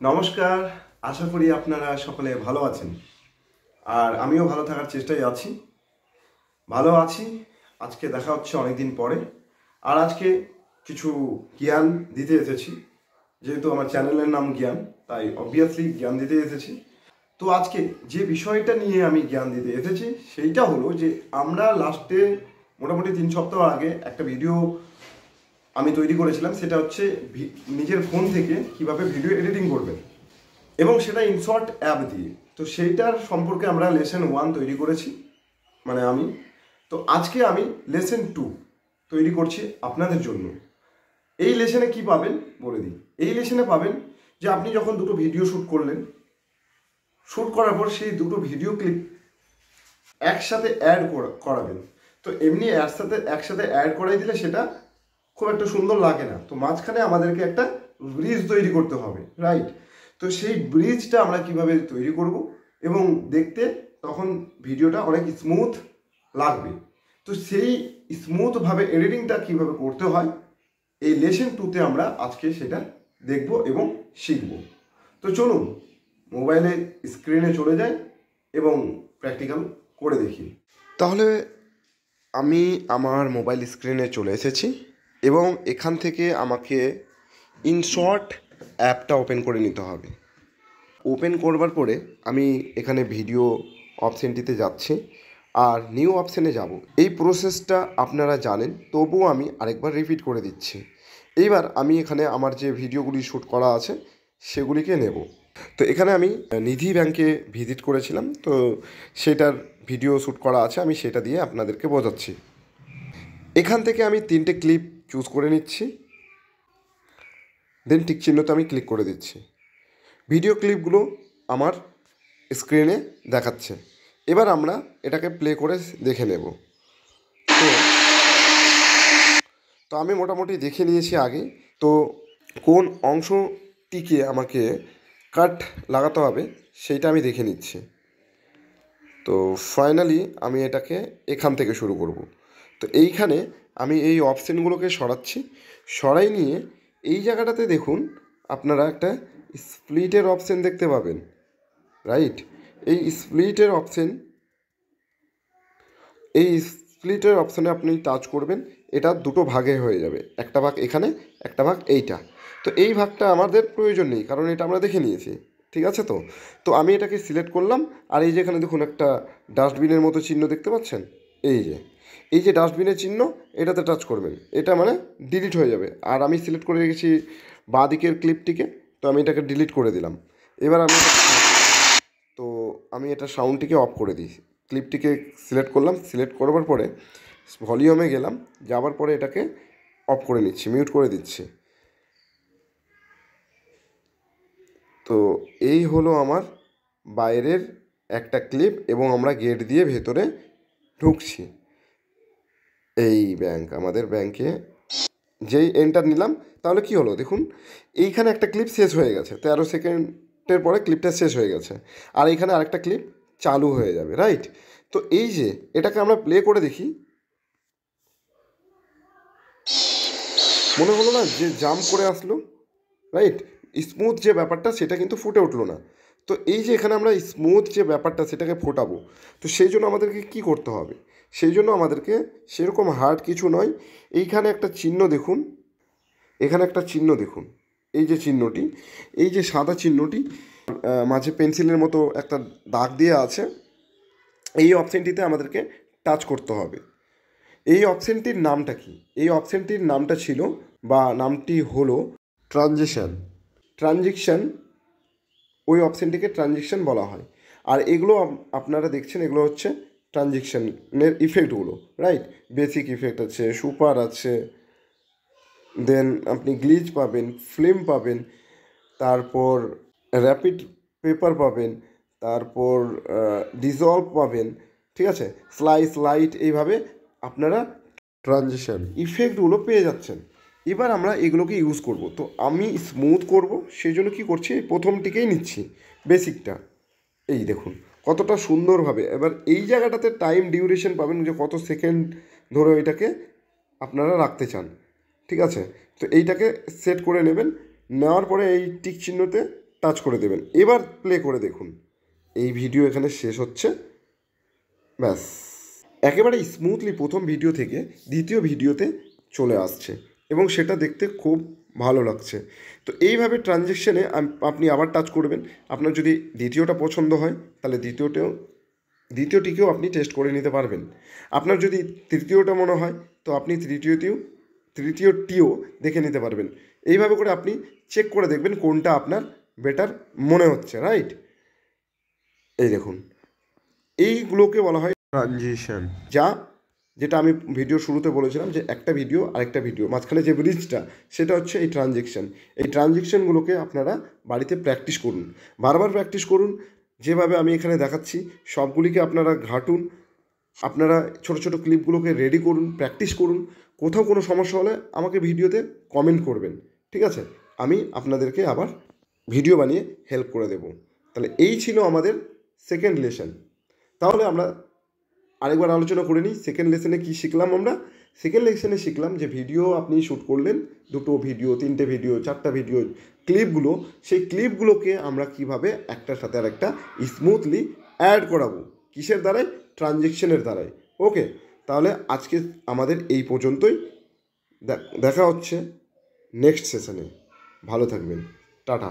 নমস্কার। আশা করি আপনারা সকলে ভালো আছেন আর আমিও ভালো থাকার চেষ্টায় আছি। ভালো আছি। আজকে দেখা হচ্ছে অনেকদিন পরে আর আজকে কিছু জ্ঞান দিতে এসেছি। যেহেতু আমার চ্যানেলের নাম জ্ঞান, তাই অবভিয়াসলি জ্ঞান দিতে এসেছি। তো আজকে যে বিষয়টা নিয়ে আমি জ্ঞান দিতে এসেছি সেইটা হলো যে আমরা লাস্টে মোটামুটি 3 সপ্তাহ আগে একটা ভিডিও আমি তৈরি করেছিলাম। সেটা হচ্ছে নিজের ফোন থেকে কিভাবে ভিডিও এডিটিং করবেন এবং সেটা ইনশর্ট অ্যাপ দিয়ে। তো সেইটার সম্পর্কে আমরা লেসন 1 তৈরি করেছি, মানে আমি। তো আজকে আমি লেসন 2 তৈরি করছি আপনাদের জন্য। এই লেসনে কি পাবেন বলে দিই। এই লেসনে পাবেন যে আপনি যখন দুটো ভিডিও শ্যুট করলেন, শ্যুট করার পর সেই দুটো ভিডিও ক্লিপ একসাথে অ্যাড করাবেন। তো এমনি একসাথে অ্যাড করাই দিলে সেটা খুব একটা সুন্দর লাগে না। তো মাঝখানে আমাদেরকে একটা ব্রিজ তৈরি করতে হবে, রাইট? তো সেই ব্রিজটা আমরা কিভাবে তৈরি করব এবং দেখতে তখন ভিডিওটা অনেক স্মুথ লাগবে। তো সেই স্মুথভাবে এডিটিংটা কিভাবে করতে হয় এই লেসন 2তে আমরা আজকে সেটা দেখব এবং শিখব। তো চলুন মোবাইলে স্ক্রিনে চলে যাই এবং প্র্যাকটিক্যাল করে দেখি। তাহলে আমি আমার মোবাইল স্ক্রিনে চলে এসেছি এবং এখান থেকে আমাকে ইনশর্ট অ্যাপটা ওপেন করে নিতে হবে। ওপেন করবার পরে আমি এখানে ভিডিও অপশানটিতে যাচ্ছি আর নিউ অপশানে যাব। এই প্রসেসটা আপনারা জানেন, তবুও আমি আরেকবার রিপিট করে দিচ্ছি। এইবার আমি এখানে আমার যে ভিডিওগুলি শ্যুট করা আছে সেগুলিকে নেব। তো এখানে আমি নিধি ব্যাংকে ভিজিট করেছিলাম, তো সেটার ভিডিও শ্যুট করা আছে, আমি সেটা দিয়ে আপনাদেরকে বোঝাচ্ছি। এখান থেকে আমি 3টে ক্লিপ চুজ করে নিচ্ছি, দেন টিক চিহ্নতে আমি ক্লিক করে দিচ্ছি। ভিডিও ক্লিপগুলো আমার স্ক্রিনে দেখাচ্ছে। এবার আমরা এটাকে প্লে করে দেখে নেব। তো তো আমি মোটামুটি দেখে নিয়েছি আগে। তো কোন অংশটিকে আমাকে কাট লাগাতে হবে সেইটা আমি দেখে নিচ্ছি। তো ফাইনালি আমি এটাকে এখান থেকে শুরু করব। তো এইখানে আমি এই অপশানগুলোকে সরাচ্ছি। সরাই নিয়ে এই জায়গাটাতে দেখুন আপনারা একটা স্প্লিটের অপশান দেখতে পাবেন, রাইট? এই স্প্লিটের অপশানে আপনি টাচ করবেন, এটা দুটো ভাগে হয়ে যাবে। একটা ভাগ এখানে, একটা ভাগ এইটা। তো এই ভাগটা আমাদের প্রয়োজন নেই, কারণ এটা আমরা দেখে নিয়েছি, ঠিক আছে? তো তো আমি এটাকে সিলেক্ট করলাম আর এই যে এখানে দেখুন একটা ডাস্টবিনের মতো চিহ্ন দেখতে পাচ্ছেন। এই যে ডাস্টবিনের চিহ্ন, এটাতে টাচ করবেন, এটা মানে ডিলিট হয়ে যাবে। আর আমি সিলেক্ট করে রেখেছি বাঁ দিকের ক্লিপটিকে, তো আমি এটাকে ডিলিট করে দিলাম। এবার তো আমি এটা সাউন্ডটিকে অফ করে দিই। ক্লিপটিকে সিলেক্ট করলাম, সিলেক্ট করবার পরে ভলিউমে গেলাম, যাবার পরে এটাকে অফ করে নিচ্ছি, মিউট করে দিচ্ছি। তো এই হলো আমার বাইরের একটা ক্লিপ এবং আমরা গেট দিয়ে ভেতরে ঢুকছি। এই ব্যাংক, আমাদের ব্যাংকে যেই এন্টার নিলাম, তাহলে কি হলো দেখুন, এইখানে একটা ক্লিপ শেষ হয়ে গেছে, 13 সেকেন্ডের পরে ক্লিপটা শেষ হয়ে গেছে আর এইখানে আরেকটা ক্লিপ চালু হয়ে যাবে, রাইট? তো এই যে এটাকে আমরা প্লে করে দেখি, মনে হলো না যে জাম্প করে আসলো, রাইট? স্মুথ যে ব্যাপারটা সেটা কিন্তু ফুটে উঠলো না। তো এই যে এখানে আমরা স্মুথ যে ব্যাপারটা সেটাকে ফোটাবো, তো সেই জন্য আমাদেরকে কি করতে হবে? সেই জন্য আমাদেরকে সেরকম হার্ড কিছু নয়। এইখানে একটা চিহ্ন দেখুন, এখানে একটা চিহ্ন দেখুন, এই যে চিহ্নটি, এই যে সাদা চিহ্নটি, মাঝে পেন্সিলের মতো একটা দাগ দিয়ে আছে, এই অপশানটিতে আমাদেরকে টাচ করতে হবে। এই অপশানটির নামটা কি? এই অপশানটির নামটা ছিল বা নামটি হলো ট্রানজিকশান। ওই অপশানটিকে ট্রানজিকশান বলা হয়। আর এগুলো আপনারা দেখছেন, এগুলো হচ্ছে ট্রানজিকশানের ইফেক্টগুলো, রাইট? বেসিক ইফেক্ট আছে, সুপার আছে, দেন আপনি গ্লিচ পাবেন, ফিল্ম পাবেন, তারপর র্যাপিড পেপার পাবেন, তারপর ডিজলভ পাবেন, ঠিক আছে? স্লাইস, লাইট, এইভাবে আপনারা ট্রানজিশন ইফেক্টগুলো পেয়ে যাচ্ছেন। এবার আমরা এগুলোকে ইউজ করব। তো আমি স্মুথ করব, সেই জন্য কী করছি, প্রথমটিকেই নিচ্ছি, বেসিকটা। এই দেখুন কতটা সুন্দরভাবে। এবার এই জায়গাটাতে টাইম ডিউরেশন পাবেন, যে কত সেকেন্ড ধরে এটাকে আপনারা রাখতে চান, ঠিক আছে? তো এইটাকে সেট করে নেবেন। নেওয়ার পরে এই টিক চিহ্নতে টাচ করে দেবেন। এবার প্লে করে দেখুন, এই ভিডিও এখানে শেষ হচ্ছে। ব্যাস, একেবারে স্মুথলি প্রথম ভিডিও থেকে দ্বিতীয় ভিডিওতে চলে আসছে এবং সেটা দেখতে খুব ভালো লাগছে। তো এইভাবে ট্রানজ্যাকশানে আপনি আবার টাচ করবেন। আপনার যদি দ্বিতীয়টা পছন্দ হয় তাহলে দ্বিতীয়টিকেও আপনি টেস্ট করে নিতে পারবেন। আপনার যদি তৃতীয়টা মনে হয় তো আপনি তৃতীয়টিও দেখে নিতে পারবেন। এইভাবে করে আপনি চেক করে দেখবেন কোনটা আপনার বেটার মনে হচ্ছে, রাইট? এই দেখুন, এইগুলোকে বলা হয় ট্রানজিশন। যেটা আমি ভিডিও শুরুতে বলেছিলাম যে একটা ভিডিও আরেকটা ভিডিও মাঝখানে যে ব্রিজটা, সেটা হচ্ছে এই ট্রানজেকশন। এই ট্রানজেকশনগুলোকে আপনারা বাড়িতে প্র্যাকটিস করুন, বারবার প্র্যাকটিস করুন। যেভাবে আমি এখানে দেখাচ্ছি সবগুলিকে আপনারা ঘাঁটুন, আপনারা ছোট ছোট ক্লিপগুলোকে রেডি করুন, প্র্যাকটিস করুন। কোথাও কোনো সমস্যা হলে আমাকে ভিডিওতে কমেন্ট করবেন, ঠিক আছে? আমি আপনাদেরকে আবার ভিডিও বানিয়ে হেল্প করে দেব। তাহলে এই ছিল আমাদের সেকেন্ড লেসন। তাহলে আমরা আরেকবার আলোচনা করে নিই সেকেন্ড লেসনে কী শিখলাম। আমরা সেকেন্ড লেসনে শিখলাম যে ভিডিও আপনি শ্যুট করলেন, 2টো ভিডিও, 3টে ভিডিও, 4টা ভিডিও, ক্লিপগুলো, সেই ক্লিপগুলোকে আমরা কিভাবে একটার সাথে আরেকটা স্মুথলি অ্যাড করাবো, কিসের দ্বারাই? ট্রানজেকশনের দ্বারাই। ওকে, তাহলে আজকে আমাদের এই পর্যন্তই। দেখা হচ্ছে নেক্সট সেশনে। ভালো থাকবেন, টাটা।